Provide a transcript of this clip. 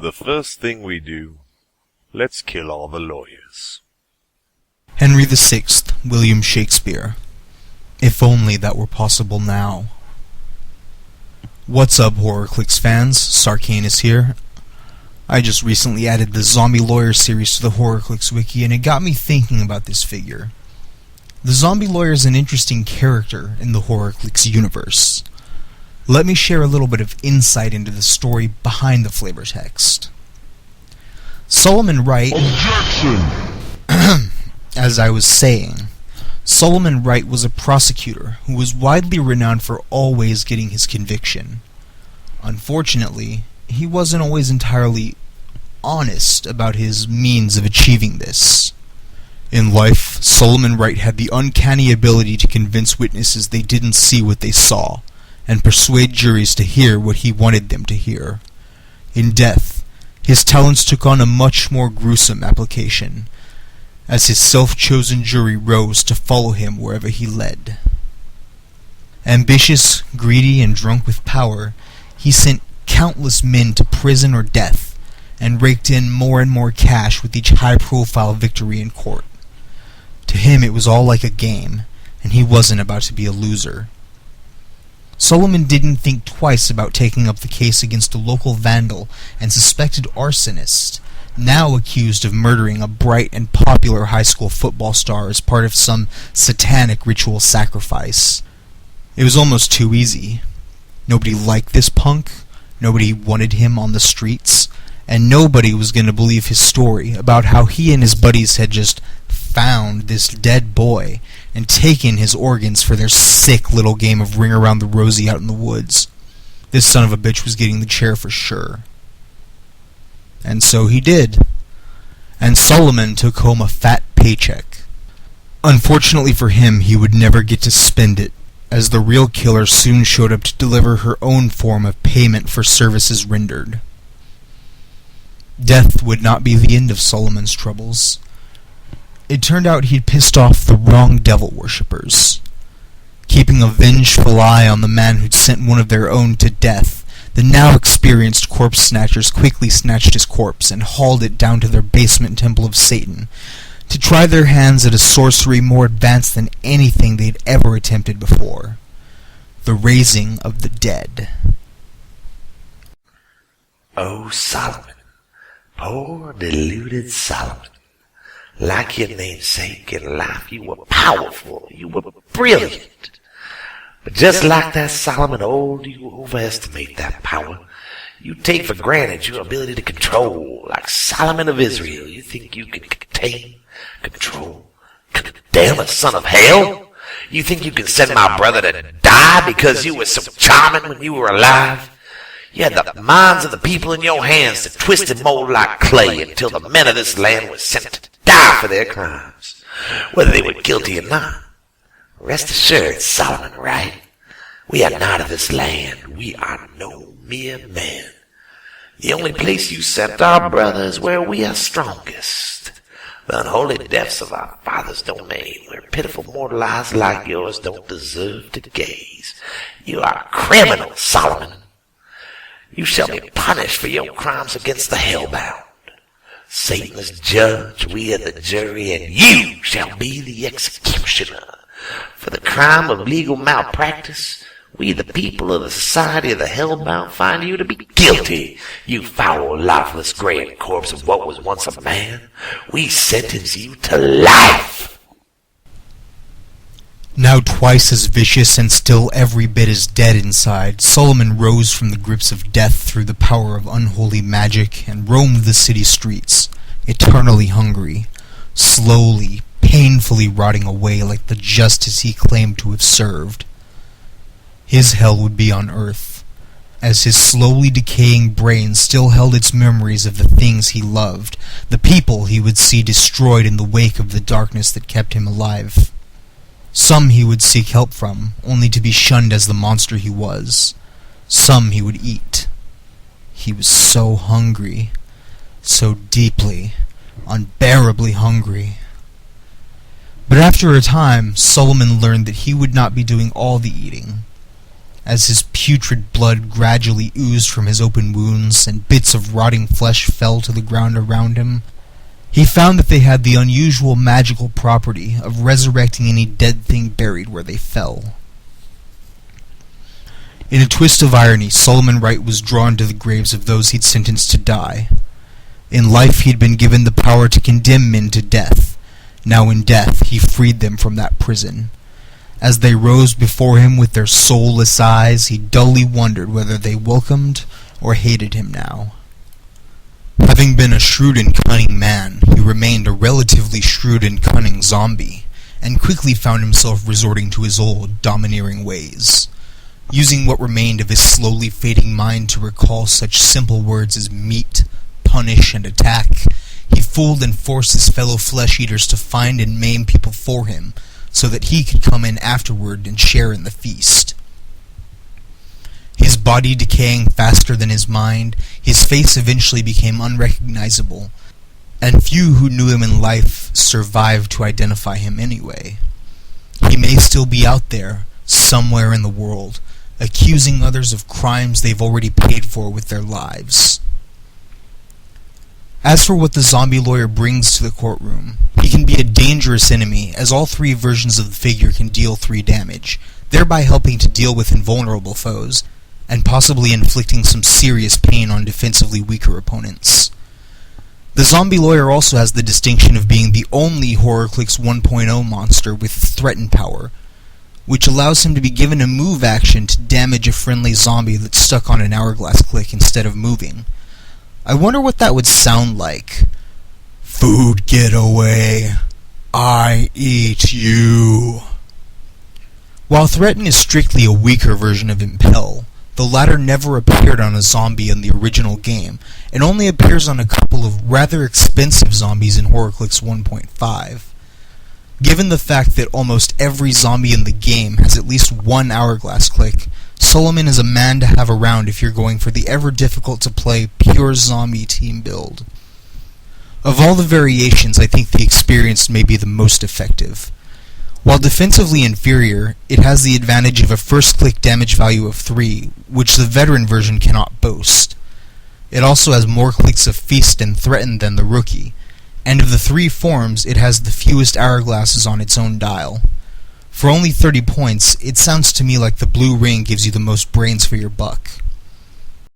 The first thing we do, let's kill all the lawyers. Henry VI, William Shakespeare. If only that were possible now. What's up, HorrorClix fans? Sarcanus here. I just recently added the Zombie Lawyer series to the HorrorClix wiki, and it got me thinking about this figure. The Zombie Lawyer is an interesting character in the HorrorClix universe. Let me share a little bit of insight into the story behind the flavor text. Solomon Wright... Objection! As I was saying, Solomon Wright was a prosecutor who was widely renowned for always getting his conviction. Unfortunately, he wasn't always entirely honest about his means of achieving this. In life, Solomon Wright had the uncanny ability to convince witnesses they didn't see what they saw, and persuade juries to hear what he wanted them to hear. In death, his talents took on a much more gruesome application, as his self-chosen jury rose to follow him wherever he led. Ambitious, greedy, and drunk with power, he sent countless men to prison or death, and raked in more and more cash with each high-profile victory in court. To him it was all like a game, and he wasn't about to be a loser. Solomon didn't think twice about taking up the case against a local vandal and suspected arsonist, now accused of murdering a bright and popular high school football star as part of some satanic ritual sacrifice. It was almost too easy. Nobody liked this punk, nobody wanted him on the streets, and nobody was going to believe his story about how he and his buddies had just found this dead boy and taken his organs for their sick little game of Ring Around the Rosie out in the woods. This son of a bitch was getting the chair for sure. And so he did. And Solomon took home a fat paycheck. Unfortunately for him, he would never get to spend it, as the real killer soon showed up to deliver her own form of payment for services rendered. Death would not be the end of Solomon's troubles. It turned out he'd pissed off the wrong devil worshippers. Keeping a vengeful eye on the man who'd sent one of their own to death, the now experienced corpse snatchers quickly snatched his corpse and hauled it down to their basement temple of Satan to try their hands at a sorcery more advanced than anything they'd ever attempted before: the raising of the dead. Oh, Solomon, poor deluded Solomon. Like your namesake in life, you were powerful, you were brilliant. But just like that Solomon old, you overestimate that power. You take for granted your ability to control. Like Solomon of Israel, you think you can contain, control, condemn a son of hell? You think you can send my brother to die because you were so charming when you were alive? You had the minds of the people in your hands to twist and mold like clay until the men of this land were sent to die for their crimes, whether they were guilty or not. Rest assured, Solomon Wright, we are not of this land. We are no mere men. The only place you sent our brother is where we are strongest, the unholy depths of our father's domain, where pitiful mortal eyes like yours don't deserve to gaze. You are a criminal, Solomon. You shall be punished for your crimes against the hellbound. Satan is judge, we are the jury, and you shall be the executioner. For the crime of legal malpractice, we, the people of the Society of the Hellbound, find you to be guilty. You foul, lifeless, gray corpse of what was once a man. We sentence you to life. Now twice as vicious and still every bit as dead inside, Solomon rose from the grips of death through the power of unholy magic and roamed the city streets, eternally hungry, slowly, painfully rotting away like the justice he claimed to have served. His hell would be on earth, as his slowly decaying brain still held its memories of the things he loved, the people he would see destroyed in the wake of the darkness that kept him alive. Some he would seek help from, only to be shunned as the monster he was. Some he would eat. He was so hungry, so deeply, unbearably hungry. But after a time, Solomon learned that he would not be doing all the eating. as his putrid blood gradually oozed from his open wounds and bits of rotting flesh fell to the ground around him, he found that they had the unusual magical property of resurrecting any dead thing buried where they fell. In a twist of irony, Solomon Wright was drawn to the graves of those he'd sentenced to die. In life he'd been given the power to condemn men to death. Now in death he freed them from that prison. As they rose before him with their soulless eyes, he dully wondered whether they welcomed or hated him now. Having been a shrewd and cunning man, he remained a relatively shrewd and cunning zombie, and quickly found himself resorting to his old, domineering ways. Using what remained of his slowly fading mind to recall such simple words as meet, punish, and attack, he fooled and forced his fellow flesh-eaters to find and maim people for him, so that he could come in afterward and share in the feast. His body decaying faster than his mind, his face eventually became unrecognizable, and few who knew him in life survived to identify him anyway. He may still be out there, somewhere in the world, accusing others of crimes they've already paid for with their lives. As for what the zombie lawyer brings to the courtroom, he can be a dangerous enemy, as all three versions of the figure can deal 3 damage, thereby helping to deal with invulnerable foes, and possibly inflicting some serious pain on defensively weaker opponents. The zombie lawyer also has the distinction of being the only HorrorClix 1.0 monster with threaten power, which allows him to be given a move action to damage a friendly zombie that's stuck on an hourglass click instead of moving. I wonder what that would sound like. Food, get away. I eat you. While Threaten is strictly a weaker version of Impel, the latter never appeared on a zombie in the original game, and only appears on a couple of rather expensive zombies in HorrorClix 1.5. Given the fact that almost every zombie in the game has at least one hourglass click, Solomon is a man to have around if you're going for the ever-difficult-to-play pure zombie team build. Of all the variations, I think the Experienced may be the most effective. While defensively inferior, it has the advantage of a first-click damage value of 3, which the Veteran version cannot boast. It also has more clicks of Feast and Threaten than the Rookie, and of the 3 forms, it has the fewest hourglasses on its own dial. For only 30 points, it sounds to me like the blue ring gives you the most brains for your buck.